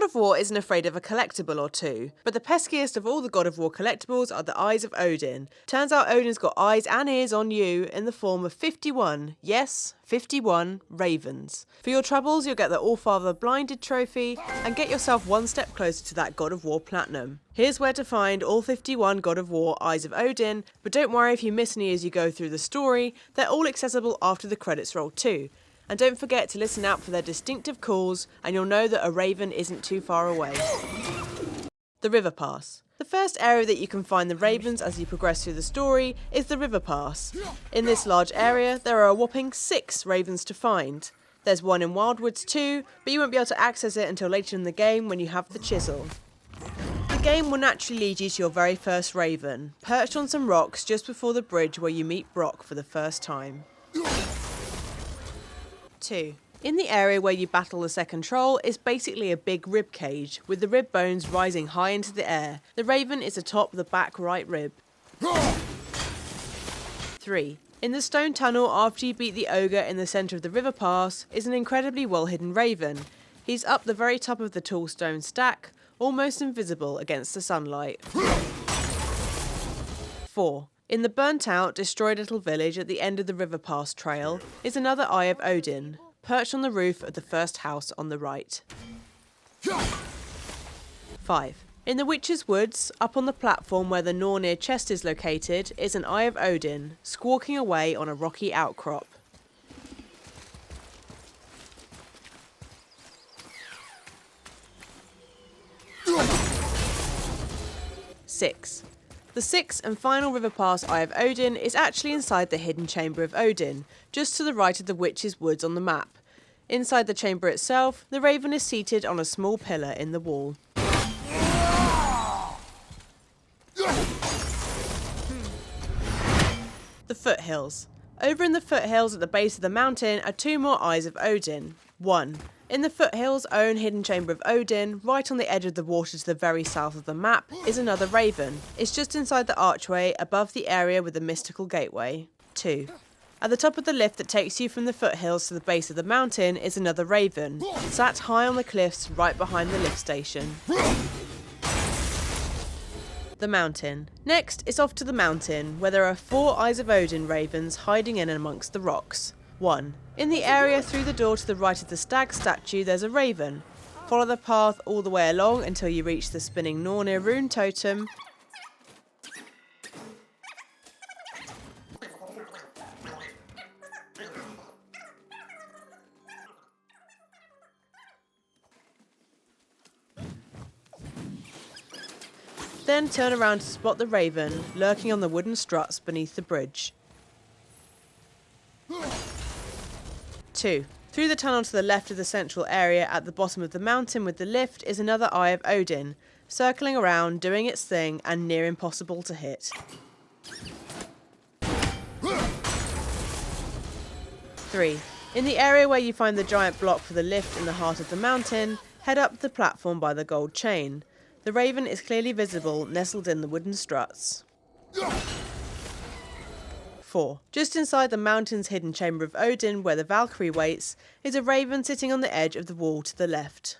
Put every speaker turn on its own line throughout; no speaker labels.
of War isn't afraid of a collectible or two, but the peskiest of all the God of War collectibles are the Eyes of Odin. Turns out Odin's got eyes and ears on you in the form of 51, yes, 51 ravens. For your troubles, you'll get the Allfather Blinded trophy and get yourself one step closer to that God of War Platinum. Here's where to find all 51 God of War Eyes of Odin, but don't worry if you miss any as you go through the story, they're all accessible after the credits roll too. And don't forget to listen out for their distinctive calls, and you'll know that a raven isn't too far away. The River Pass. The first area that you can find the ravens as you progress through the story is the River Pass. In this large area, there are a whopping 6 ravens to find. There's one in Wildwoods too, but you won't be able to access it until later in the game when you have the chisel. The game will naturally lead you to your very first raven, perched on some rocks just before the bridge where you meet Brock for the first time. 2. In the area where you battle the second troll is basically a big rib cage, with the rib bones rising high into the air. The raven is atop the back right rib. 3. In the stone tunnel after you beat the ogre in the centre of the river pass is an incredibly well hidden raven. He's up the very top of the tall stone stack, almost invisible against the sunlight. 4. In the burnt-out, destroyed little village at the end of the River Pass trail is another Eye of Odin, perched on the roof of the first house on the right. 5. In the Witch's Woods, up on the platform where the Nornir chest is located, is an Eye of Odin, squawking away on a rocky outcrop. 6. The 6th and final River Pass Eye of Odin is actually inside the hidden chamber of Odin, just to the right of the Witch's Woods on the map. Inside the chamber itself, the raven is seated on a small pillar in the wall. The Foothills. Over in the foothills at the base of the mountain are 2 more Eyes of Odin. 1. In the foothills' own hidden chamber of Odin, right on the edge of the water to the very south of the map, is another raven. It's just inside the archway above the area with the mystical gateway. 2. At the top of the lift that takes you from the foothills to the base of the mountain is another raven, sat high on the cliffs right behind the lift station. The mountain. Next, it's off to the mountain, where there are 4 Eyes of Odin ravens hiding in amongst the rocks. 1. In the area through the door to the right of the stag statue there's a raven. Follow the path all the way along until you reach the spinning Nornir rune totem. Then turn around to spot the raven lurking on the wooden struts beneath the bridge. 2. Through the tunnel to the left of the central area at the bottom of the mountain with the lift is another Eye of Odin, circling around, doing its thing and near impossible to hit. 3. In the area where you find the giant block for the lift in the heart of the mountain, head up the platform by the gold chain. The raven is clearly visible, nestled in the wooden struts. 4. Just inside the mountain's hidden chamber of Odin, where the Valkyrie waits, is a raven sitting on the edge of the wall to the left.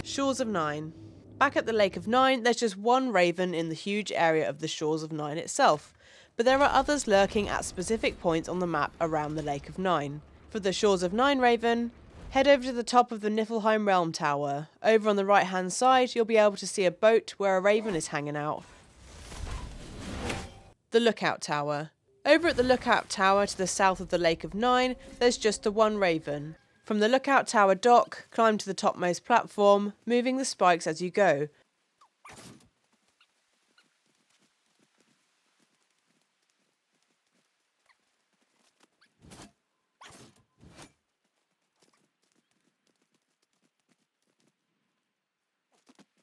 Shores of Nine. Back at the Lake of Nine, there's just 1 raven in the huge area of the Shores of Nine itself, but there are others lurking at specific points on the map around the Lake of Nine. For the Shores of Nine raven, head over to the top of the Niflheim Realm Tower. Over on the right hand side, you'll be able to see a boat where a raven is hanging out. The Lookout Tower. Over at the Lookout Tower to the south of the Lake of Nine, there's just the 1 raven. From the Lookout Tower dock, climb to the topmost platform, moving the spikes as you go.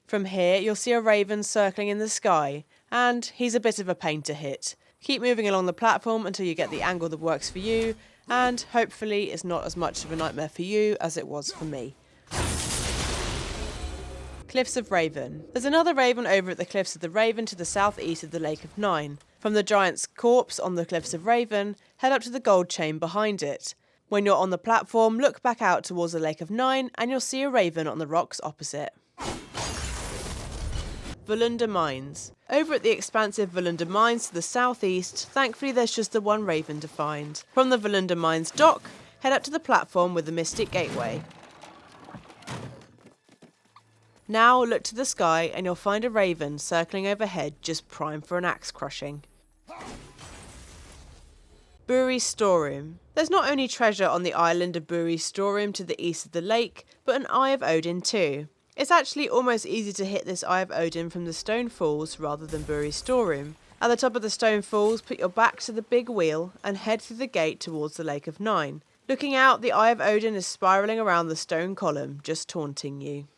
From here, you'll see a raven circling in the sky, and he's a bit of a pain to hit. Keep moving along the platform until you get the angle that works for you, and hopefully it's not as much of a nightmare for you as it was for me. Cliffs of Raven. There's another raven over at the Cliffs of the Raven to the southeast of the Lake of Nine. From the giant's corpse on the Cliffs of Raven, head up to the gold chain behind it. When you're on the platform, look back out towards the Lake of Nine and you'll see a raven on the rocks opposite. Valkyrie Mines. Over at the expansive Valkyrie Mines to the southeast, thankfully there's just the one raven to find. From the Valkyrie Mines dock, head up to the platform with the Mystic Gateway. Now look to the sky and you'll find a raven circling overhead just primed for an axe crushing. Buri's Storeroom. There's not only treasure on the island of Buri's Storeroom to the east of the lake, but an Eye of Odin too. It's actually almost easy to hit this Eye of Odin from the Stone Falls rather than Buri's Storeroom. At the top of the Stone Falls, put your back to the big wheel and head through the gate towards the Lake of Nine. Looking out, the Eye of Odin is spiralling around the stone column, just taunting you.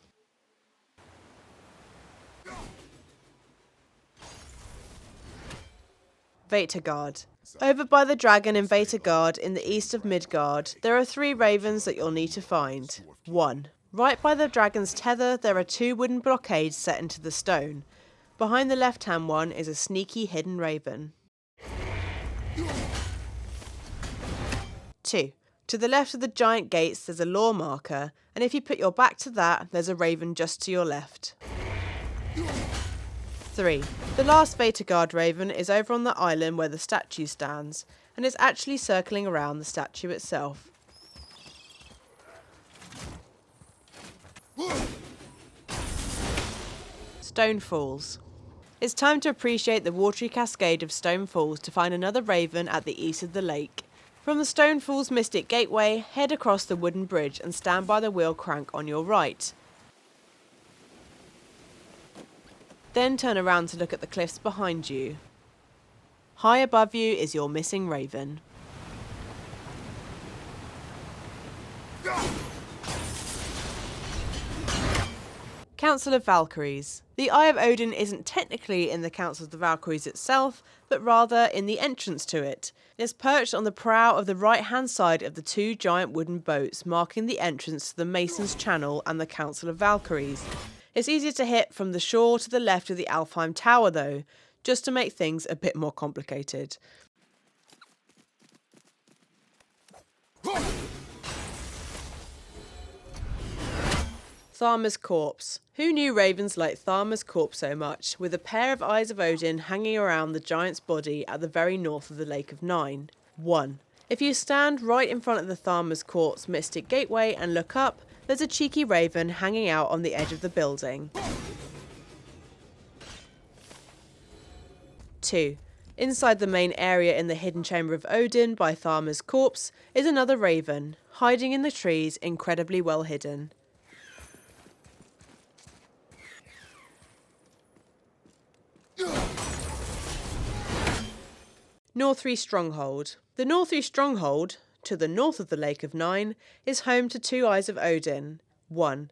Veithurgard. Over by the dragon in Veithurgard in the east of Midgard, there are 3 ravens that you'll need to find. 1. Right by the dragon's tether, there are 2 wooden blockades set into the stone. Behind the left-hand one is a sneaky hidden raven. 2. To the left of the giant gates there's a lore marker, and if you put your back to that, there's a raven just to your left. 3. The last Veithurgard raven is over on the island where the statue stands, and is actually circling around the statue itself. Stone Falls. It's time to appreciate the watery cascade of Stone Falls to find another raven at the east of the lake. From the Stone Falls Mystic Gateway, head across the wooden bridge and stand by the wheel crank on your right. Then turn around to look at the cliffs behind you. High above you is your missing raven. Council of Valkyries. The Eye of Odin isn't technically in the Council of the Valkyries itself, but rather in the entrance to it. It's perched on the prow of the right-hand side of the 2 giant wooden boats, marking the entrance to the Mason's Channel and the Council of Valkyries. It's easier to hit from the shore to the left of the Alfheim Tower though, just to make things a bit more complicated. Thamur's Corpse. Who knew ravens liked Thamur's corpse so much, with a pair of Eyes of Odin hanging around the giant's body at the very north of the Lake of Nine? 1. If you stand right in front of the Thamur's Corpse Mystic Gateway and look up, there's a cheeky raven hanging out on the edge of the building. 2. Inside the main area in the hidden chamber of Odin by Thamur's Corpse is another raven, hiding in the trees, incredibly well hidden. Northri Stronghold. The Northri Stronghold, to the north of the Lake of Nine, is home to 2 Eyes of Odin. 1.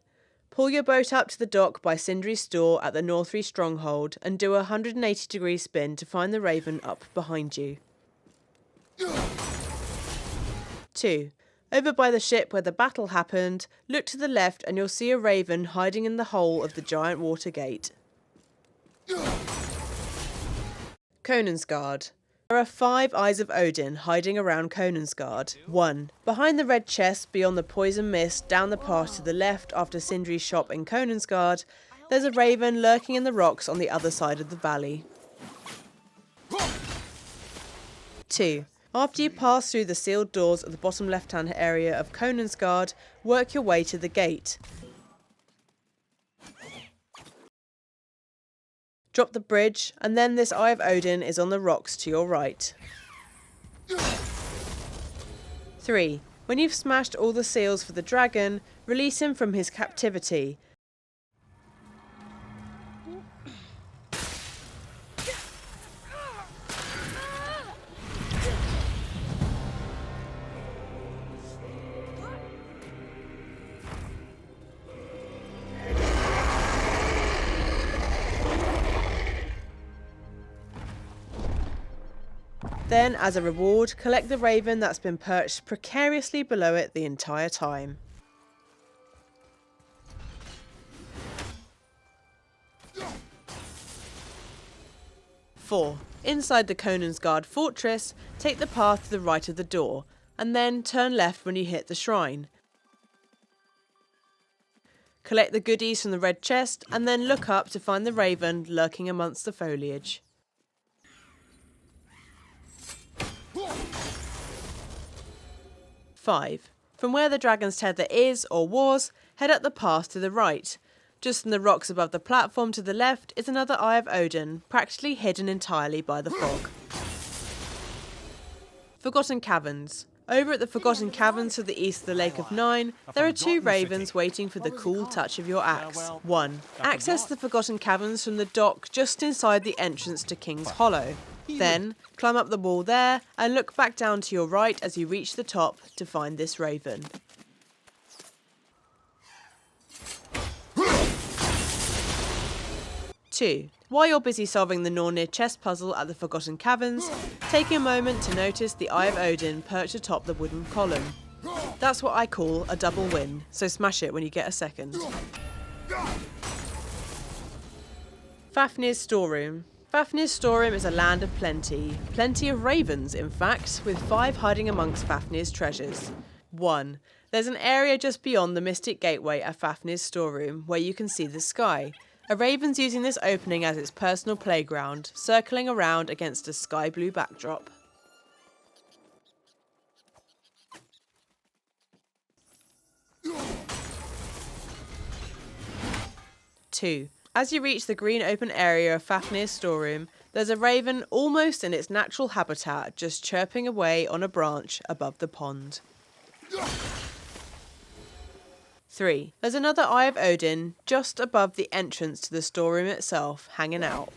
Pull your boat up to the dock by Sindri's store at the Northri Stronghold and do a 180-degree spin to find the raven up behind you. 2. Over by the ship where the battle happened, look to the left and you'll see a raven hiding in the hole of the giant water gate. Konunsgard. There are 5 Eyes of Odin hiding around Konunsgard. 1. Behind the red chest beyond the poison mist down the path to the left after Sindri's shop in Konunsgard, there's a raven lurking in the rocks on the other side of the valley. 2. After you pass through the sealed doors of the bottom left-hand area of Konunsgard, work your way to the gate. Drop the bridge, and then this Eye of Odin is on the rocks to your right. 3. When you've smashed all the seals for the dragon, release him from his captivity. Then, as a reward, collect the raven that's been perched precariously below it the entire time. 4. Inside the Konunsgard fortress, take the path to the right of the door. and then turn left when you hit the shrine. Collect the goodies from the red chest, and then look up to find the raven lurking amongst the foliage. 5. From where the dragon's tether is, or was, head up the path to the right. Just in the rocks above the platform to the left is another Eye of Odin, practically hidden entirely by the fog. Forgotten Caverns. Over at the Forgotten Caverns to the east of the Lake of Nine, there are 2 ravens waiting for the cool touch of your axe. 1. Access the Forgotten Caverns from the dock just inside the entrance to King's Hollow. Then, climb up the wall there and look back down to your right as you reach the top to find this raven. 2. While you're busy solving the Nornir chest puzzle at the Forgotten Caverns, take a moment to notice the Eye of Odin perched atop the wooden column. That's what I call a double win, so smash it when you get a second. Fafnir's Storeroom. Fafnir's Storeroom is a land of plenty. Plenty of ravens, in fact, with 5 hiding amongst Fafnir's treasures. 1. There's an area just beyond the Mystic Gateway at Fafnir's Storeroom where you can see the sky. A raven's using this opening as its personal playground, circling around against a sky blue backdrop. 2. As you reach the green open area of Fafnir's Storeroom, there's a raven almost in its natural habitat, just chirping away on a branch above the pond. 3. There's another Eye of Odin just above the entrance to the storeroom itself, hanging out.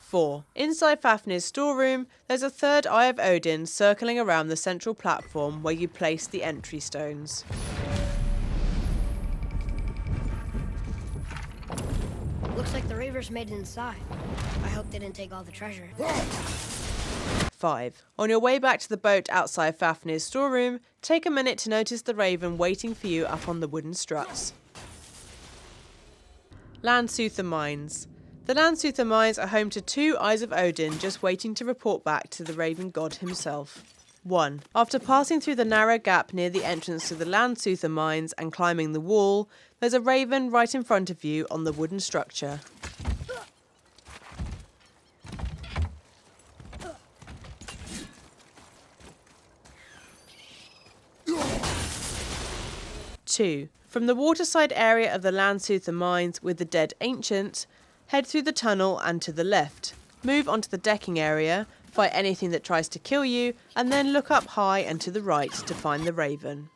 4. Inside Fafnir's Storeroom, there's a 3rd Eye of Odin circling around the central platform where you place the entry stones.
Looks like the ravers made it inside. I hope they didn't take all the treasure.
5. On your way back to the boat outside Fafnir's Storeroom, take a minute to notice the raven waiting for you up on the wooden struts. Landsuther Mines. The Landsuther Mines are home to 2 Eyes of Odin just waiting to report back to the Raven God himself. 1. After passing through the narrow gap near the entrance to the Landsuther Mines and climbing the wall, there's a raven right in front of you on the wooden structure. 2. From the waterside area of the Landsuther Mines with the dead ancient, head through the tunnel and to the left. Move onto the decking area, fight anything that tries to kill you, and then look up high and to the right to find the raven.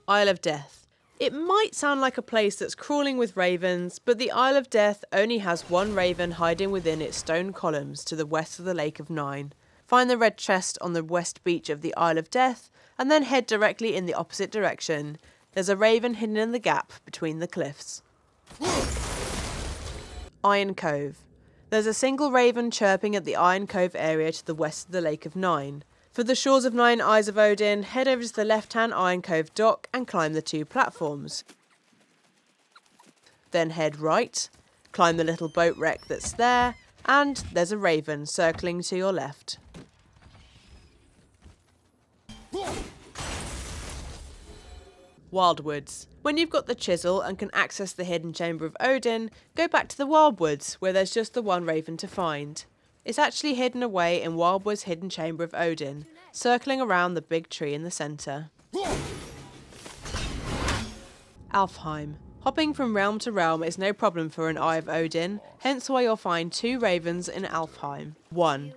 Isle of Death. It might sound like a place that's crawling with ravens, but the Isle of Death only has 1 raven hiding within its stone columns to the west of the Lake of Nine. Find the red chest on the west beach of the Isle of Death, and then head directly in the opposite direction. There's a raven hidden in the gap between the cliffs. Iron Cove. There's a single raven chirping at the Iron Cove area to the west of the Lake of Nine. For the shores of Nine Eyes of Odin, head over to the left-hand Iron Cove dock and climb the 2 platforms. Then head right, climb the little boat wreck that's there, and there's a raven circling to your left. Wildwoods. When you've got the chisel and can access the hidden chamber of Odin, go back to the Wildwoods, where there's just the 1 raven to find. It's actually hidden away in Wildwood's hidden chamber of Odin, circling around the big tree in the centre. Alfheim. Hopping from realm to realm is no problem for an Eye of Odin, hence why you'll find 2 ravens in Alfheim. 1.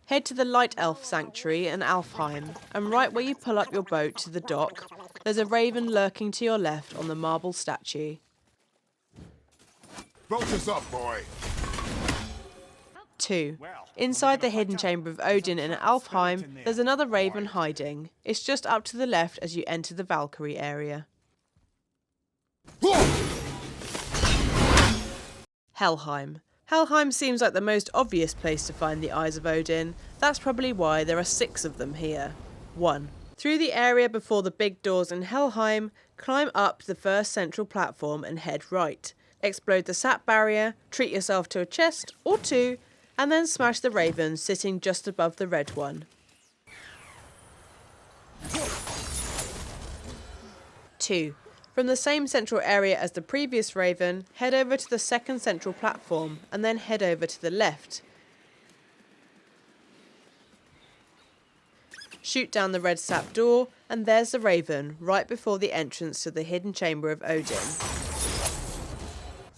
Head to the Light Elf Sanctuary in Alfheim, and right where you pull up your boat to the dock, there's a raven lurking to your left on the marble statue.
Focus up, boy.
2. Inside the hidden chamber of Odin in Alfheim, there's another raven hiding. It's just up to the left as you enter the Valkyrie area. Helheim. Helheim seems like the most obvious place to find the Eyes of Odin. That's probably why there are 6 of them here. 1. Through the area before the big doors in Helheim, climb up the first central platform and head right. Explode the sap barrier, treat yourself to a chest or 2, and then smash the raven sitting just above the red one. 2. From the same central area as the previous raven, head over to the second central platform and then head over to the left. Shoot down the red sap door and there's the raven right before the entrance to the hidden chamber of Odin.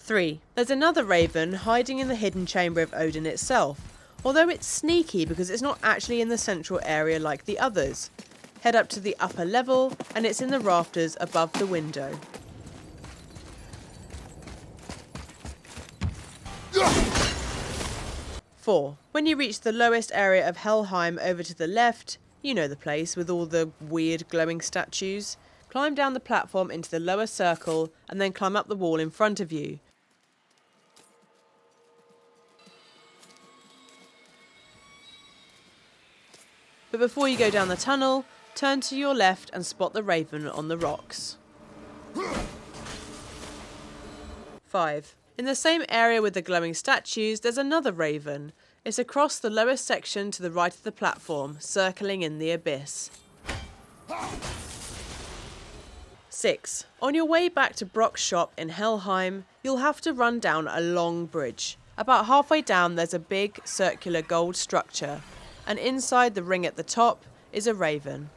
3. There's another raven hiding in the hidden chamber of Odin itself, although it's sneaky because it's not actually in the central area like the others. Head up to the upper level and it's in the rafters above the window. 4. When you reach the lowest area of Helheim over to the left, you know the place with all the weird glowing statues, climb down the platform into the lower circle and then climb up the wall in front of you. But before you go down the tunnel, turn to your left and spot the raven on the rocks. 5. In the same area with the glowing statues, there's another raven. It's across the lowest section to the right of the platform, circling in the abyss. 6. On your way back to Brock's shop in Helheim, you'll have to run down a long bridge. About halfway down there's a big circular gold structure, and inside the ring at the top is a raven.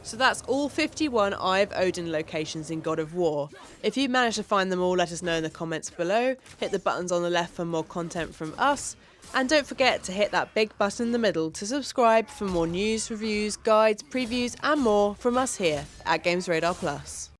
So that's all 51 Eye of Odin locations in God of War. If you manage to find them all, let us know in the comments below. Hit the buttons on the left for more content from us. And don't forget to hit that big button in the middle to subscribe for more news, reviews, guides, previews and more from us here at GamesRadar Plus.